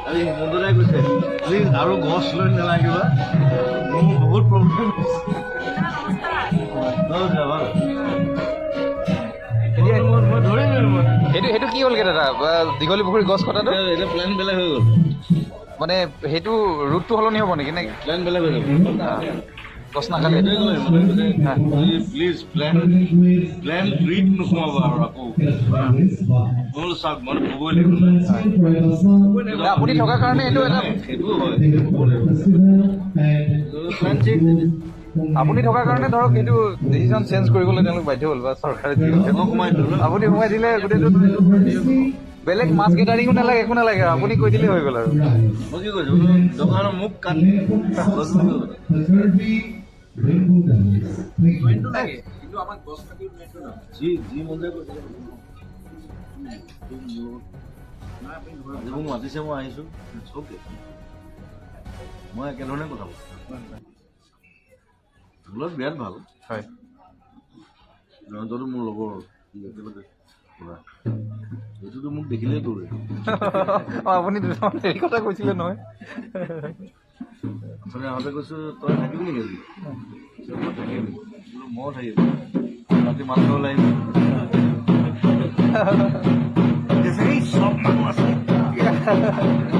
আজি হিমন্তদাই কৈছে প্লিজ আৰু গছ লৈ নালাগিবা মোৰ বহুত প্ৰব্লেম মই ধৰিম সেইটো কি হ'লগে দাদা দীঘলী পুখুৰী গছ কটাটো এতিয়া প্লেন বেলেগ হৈ গ'ল মানে সেইটো ৰুটটো সলনি হ'ব নেকি নে প্লেন বেলেগ হৈ গ'ল গছ নাকাটে প্লিজ প্লেন ট্ৰিট নোসোমাব আৰু আকৌ মোৰ চাওক মানে ক'বই লাগিব আপুনি থকাৰ কাৰণে এইটো এটা সেইটো হয় প্লেন ট্ৰিট আপুনি থকাৰ কাৰণে ধৰক সেইটো ডিচিশ্যন চেঞ্জ কৰিবলৈ তেওঁলোক বাধ্য হ'ল বা চৰকাৰে সোমাই দিলোঁ আপুনি সোমাই দিলে গোটেইটো বেলেগ মাছ গেটাৰিঙো নালাগে একো নালাগে আপুনি কৈ দিলেই হৈ গ'ল আৰু মই কি কৈছোঁ দোকানৰ মোক কাট যি মন যায় মোক মাতিছে মই আহিছোঁ অ'কে মই একেধৰণে কথা পাতিম বিৰাট ভাল হয় ৰঞ্জনো মোৰ লগৰ একেলগে কৰা এইটোতো মোক দেখিলেই তোৰে আপুনি দুটামান হেৰি কথা কৈছিলে নহয় অথনি আহোঁতে কৈছোঁ তই থাকিবি নেকি আজি মই থাকিম বোলো ময়ো থাকিম ৰাতি মাছ খাবলৈ আহিম চব মানুহ আছে